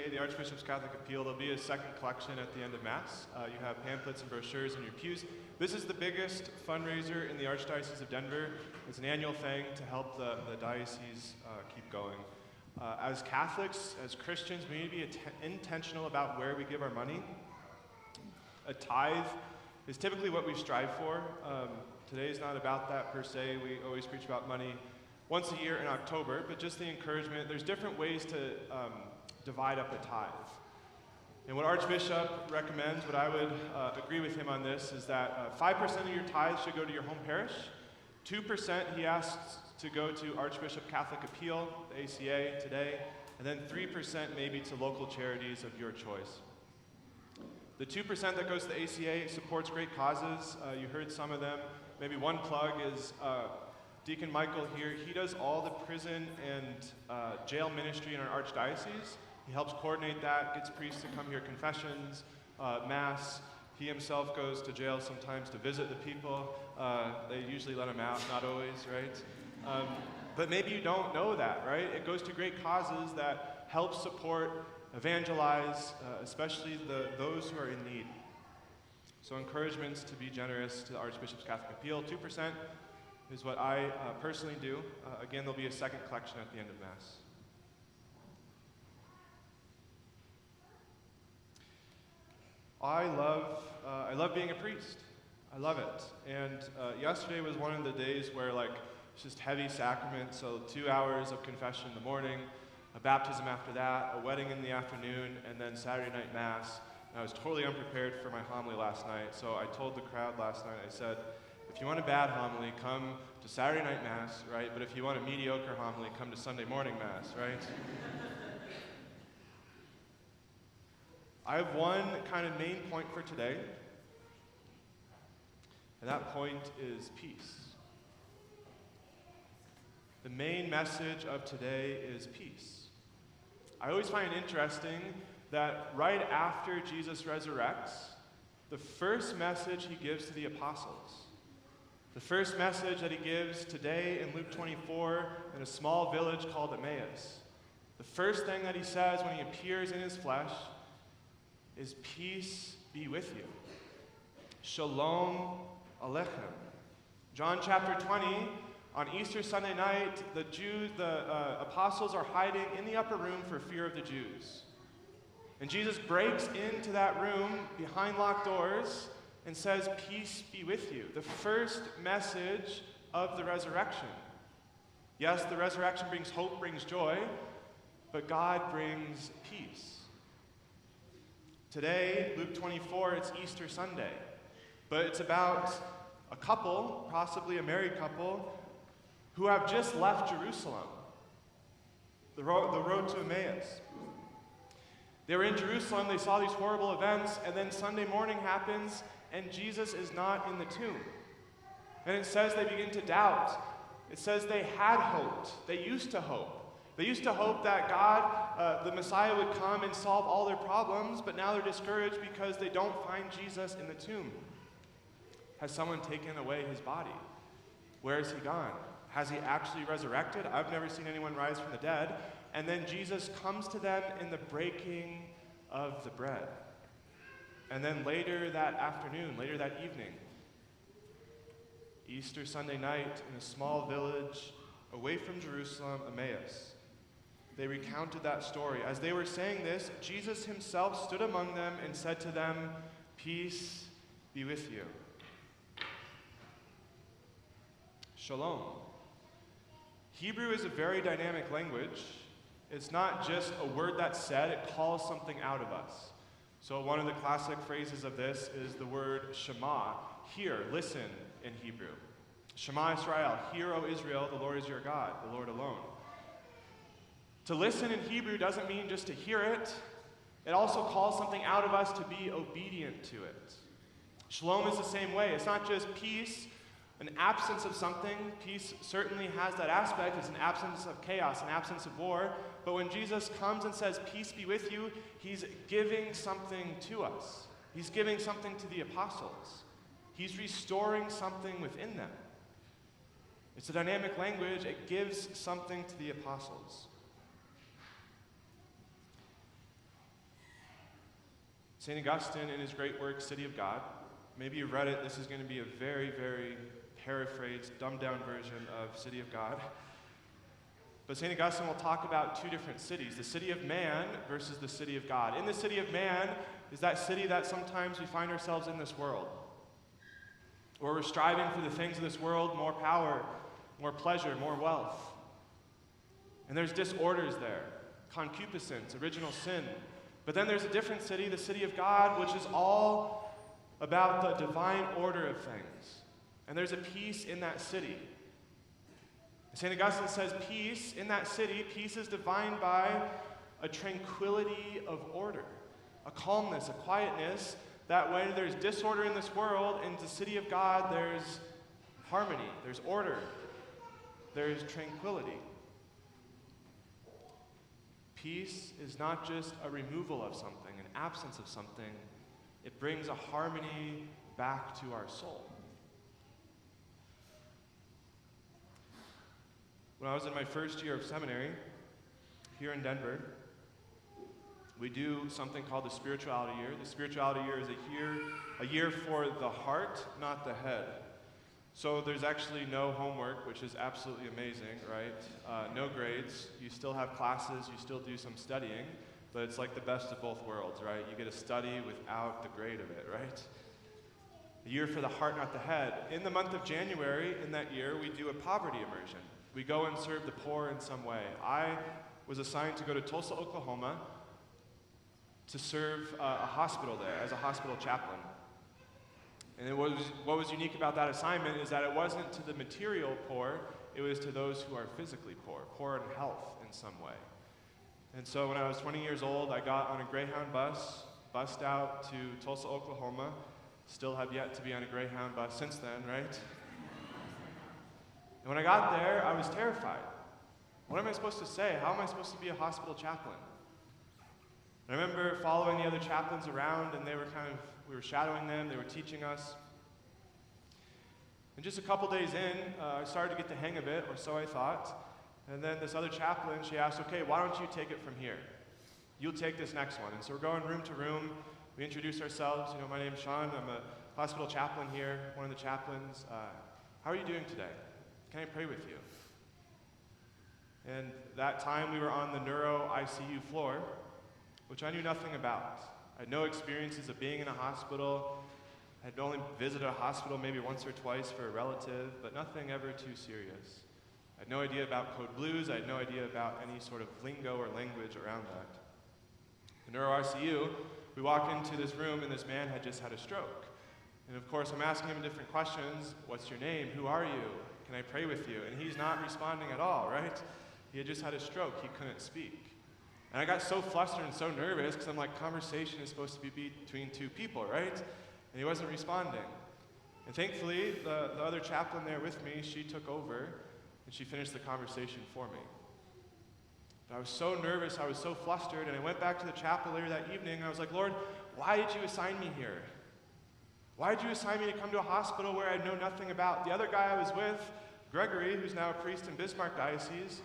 ACA, the Archbishop's Catholic Appeal. There'll be a second collection at the end of Mass. You have pamphlets and brochures in your pews. This is the biggest fundraiser in the Archdiocese of Denver. It's an annual thing to help the diocese keep going. As Catholics, as Christians, we need to be intentional about where we give our money. A tithe is typically what we strive for. Today is not about that per se. We always preach about money once a year in October, but just the encouragement. There's different ways to divide up a tithe. And what Archbishop recommends, what I would agree with him on this, is that 5% of your tithe should go to your home parish. 2% he asks to go to Archbishop Catholic Appeal, the ACA today, and then 3% maybe to local charities of your choice. The 2% that goes to the ACA supports great causes. You heard some of them. Maybe one plug is Deacon Michael here. He does all the prison and jail ministry in our archdiocese. He helps coordinate that, gets priests to come hear confessions, Mass. He himself goes to jail sometimes to visit the people. They usually let him out, not always, right? But maybe you don't know that, right? It goes to great causes that help support, evangelize, especially those who are in need. So encouragements to be generous to the Archbishop's Catholic Appeal. 2% is what I personally do. Again, there'll be a second collection at the end of Mass. I love being a priest. I love it. And yesterday was one of the days where it's just heavy sacrament, so 2 hours of confession in the morning, a baptism after that, a wedding in the afternoon, and then Saturday night Mass. And I was totally unprepared for my homily last night, so I told the crowd last night, I said, if you want a bad homily, come to Saturday night Mass, right? But if you want a mediocre homily, come to Sunday morning Mass, right? I have one kind of main point for today, and that point is peace. The main message of today is peace. I always find it interesting that right after Jesus resurrects, the first message he gives to the apostles, the first message that he gives today in Luke 24 in a small village called Emmaus, the first thing that he says when he appears in his flesh is peace be with you. Shalom Aleichem. John chapter 20, on Easter Sunday night, the apostles are hiding in the upper room for fear of the Jews. And Jesus breaks into that room behind locked doors and says, peace be with you. The first message of the resurrection. Yes, the resurrection brings hope, brings joy, but God brings peace. Today, Luke 24, it's Easter Sunday, but it's about a couple, possibly a married couple, who have just left Jerusalem, the road to Emmaus. They were in Jerusalem, they saw these horrible events, and then Sunday morning happens, and Jesus is not in the tomb. And it says they begin to doubt. It says they had hoped. They used to hope. They used to hope that God, the Messiah, would come and solve all their problems, but now they're discouraged because they don't find Jesus in the tomb. Has someone taken away his body? Where has he gone? Has he actually resurrected? I've never seen anyone rise from the dead. And then Jesus comes to them in the breaking of the bread. And then later that afternoon, later that evening, Easter Sunday night in a small village away from Jerusalem, Emmaus, they recounted that story. As they were saying this, Jesus himself stood among them and said to them, peace be with you. Shalom. Hebrew is a very dynamic language. It's not just a word that's said, it calls something out of us. So one of the classic phrases of this is the word Shema. Hear, listen in Hebrew. Shema Israel, hear, O Israel, the Lord is your God, the Lord alone. To listen in Hebrew doesn't mean just to hear it. It also calls something out of us to be obedient to it. Shalom is the same way. It's not just peace, an absence of something. Peace certainly has that aspect. It's an absence of chaos, an absence of war. But when Jesus comes and says, peace be with you, he's giving something to us. He's giving something to the apostles. He's restoring something within them. It's a dynamic language. It gives something to the apostles. St. Augustine, in his great work, City of God, maybe you've read it, this is going to be a very, very paraphrased, dumbed-down version of City of God. But St. Augustine will talk about two different cities, the city of man versus the city of God. In the city of man is that city that sometimes we find ourselves in this world, where we're striving for the things of this world, more power, more pleasure, more wealth. And there's disorders there, concupiscence, original sin. But then there's a different city, the city of God, which is all about the divine order of things. And there's a peace in that city. St. Augustine says peace in that city, peace is defined by a tranquility of order, a calmness, a quietness, that when there's disorder in this world, in the city of God, there's harmony, there's order, there's tranquility. Peace is not just a removal of something, an absence of something. It brings a harmony back to our soul. When I was in my first year of seminary here in Denver, we do something called the spirituality year. The spirituality year is a year for the heart, not the head. So there's actually no homework, which is absolutely amazing, right? No grades. You still have classes, you still do some studying, but it's like the best of both worlds, right? You get to study without the grade of it, right? A year for the heart, not the head. In the month of January, in that year, we do a poverty immersion. We go and serve the poor in some way. I was assigned to go to Tulsa, Oklahoma, to serve a hospital there as a hospital chaplain. And what was unique about that assignment is that it wasn't to the material poor, it was to those who are physically poor, poor in health in some way. And so when I was 20 years old, I got on a Greyhound bus, bussed out to Tulsa, Oklahoma. Still have yet to be on a Greyhound bus since then, right? And when I got there, I was terrified. What am I supposed to say? How am I supposed to be a hospital chaplain? And I remember following the other chaplains around, and we were shadowing them, they were teaching us. And just a couple days in, I started to get the hang of it, or so I thought. And then this other chaplain, she asked, okay, why don't you take it from here? You'll take this next one. And so we're going room to room. We introduce ourselves. My name's Sean. I'm a hospital chaplain here, one of the chaplains. How are you doing today? Can I pray with you? And that time we were on the neuro ICU floor, which I knew nothing about. I had no experiences of being in a hospital. I had only visited a hospital maybe once or twice for a relative, but nothing ever too serious. I had no idea about code blues. I had no idea about any sort of lingo or language around that. The neuro ICU, we walk into this room and this man had just had a stroke. And of course I'm asking him different questions. What's your name? Who are you? Can I pray with you? And he's not responding at all, right? He had just had a stroke. He couldn't speak. And I got so flustered and so nervous because I'm like, conversation is supposed to be between two people, right? And he wasn't responding. And thankfully, the other chaplain there with me, she took over and she finished the conversation for me. But I was so nervous, I was so flustered, and I went back to the chapel later that evening and I was like, Lord, why did you assign me here? Why did you assign me to come to a hospital where I know nothing about? The other guy I was with, Gregory, who's now a priest in Bismarck Diocese,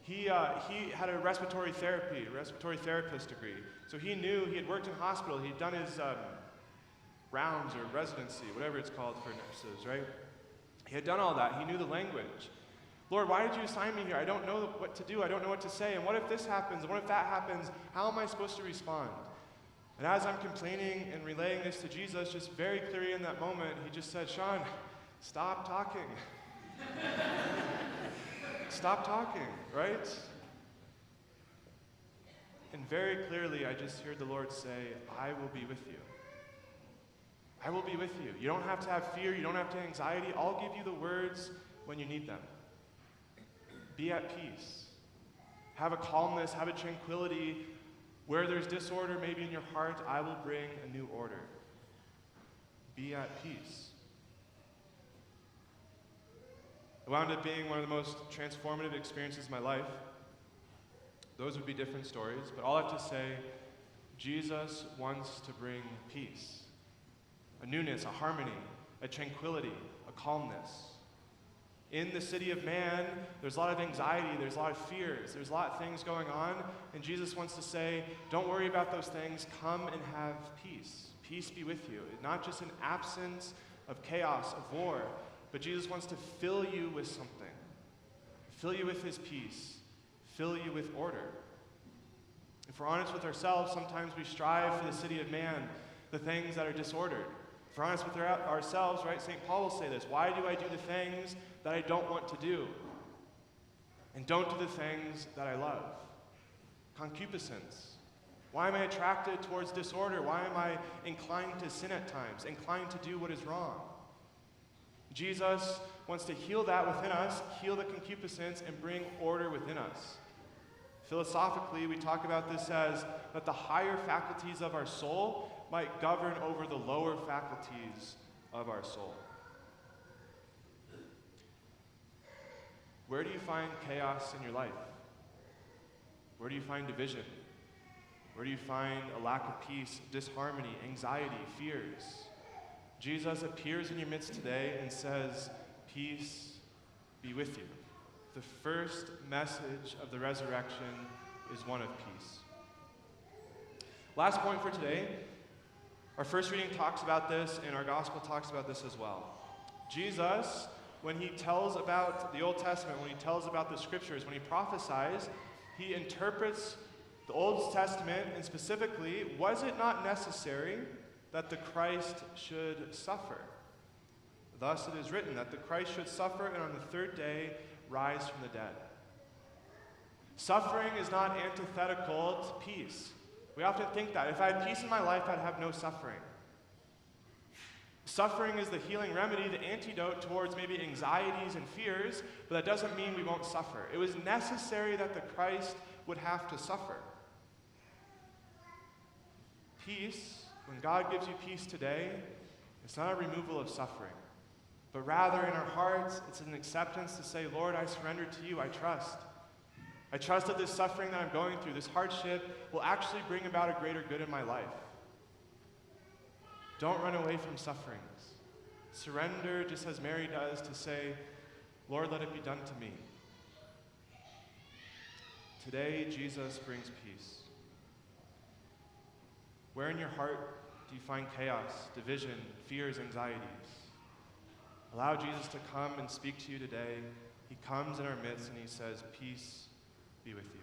he had a respiratory therapist degree. So he knew, he had worked in hospital, he'd done his rounds or residency, whatever it's called for nurses, right? He had done all that, he knew the language. Lord, why did you assign me here? I don't know what to do, I don't know what to say, and what if this happens, and what if that happens? How am I supposed to respond? And as I'm complaining and relaying this to Jesus, just very clearly in that moment, he just said, Sean, stop talking. Stop talking, right? And very clearly, I just heard the Lord say, I will be with you. I will be with you. You don't have to have fear. You don't have to have anxiety. I'll give you the words when you need them. Be at peace. Have a calmness, have a tranquility. Where there's disorder maybe in your heart, I will bring a new order. Be at peace. It wound up being one of the most transformative experiences of my life. Those would be different stories, but all I have to say, Jesus wants to bring peace, a newness, a harmony, a tranquility, a calmness In the city of man, there's a lot of anxiety, there's a lot of fears, there's a lot of things going on, and Jesus wants to say, don't worry about those things, come and have peace. Peace be with you. Not just an absence of chaos, of war, but Jesus wants to fill you with something. Fill you with his peace. Fill you with order. If we're honest with ourselves, sometimes we strive for the city of man, the things that are disordered. If we're honest with ourselves, right, St. Paul will say this, why do I do the things that I don't want to do? And don't do the things that I love. Concupiscence. Why am I attracted towards disorder? Why am I inclined to sin at times, inclined to do what is wrong? Jesus wants to heal that within us, heal the concupiscence, and bring order within us. Philosophically, we talk about this as that the higher faculties of our soul might govern over the lower faculties of our soul. Where do you find chaos in your life? Where do you find division? Where do you find a lack of peace, disharmony, anxiety, fears? Jesus appears in your midst today and says, peace be with you. The first message of the resurrection is one of peace. Last point for today. Our first reading talks about this, and our gospel talks about this as well. Jesus, when he tells about the Old Testament, when he tells about the scriptures, when he prophesies, he interprets the Old Testament, and specifically, was it not necessary that the Christ should suffer? Thus it is written that the Christ should suffer and on the third day rise from the dead. Suffering is not antithetical to peace. We often think that if I had peace in my life, I'd have no suffering. Suffering is the healing remedy, the antidote towards maybe anxieties and fears, but that doesn't mean we won't suffer. It was necessary that the Christ would have to suffer. Peace, when God gives you peace today, it's not a removal of suffering, but rather in our hearts, it's an acceptance to say, Lord, I surrender to you, I trust. I trust that this suffering that I'm going through, this hardship, will actually bring about a greater good in my life. Don't run away from sufferings. Surrender, just as Mary does, to say, Lord, let it be done to me. Today, Jesus brings peace. Where in your heart do you find chaos, division, fears, anxieties? Allow Jesus to come and speak to you today. He comes in our midst and he says, peace be with you.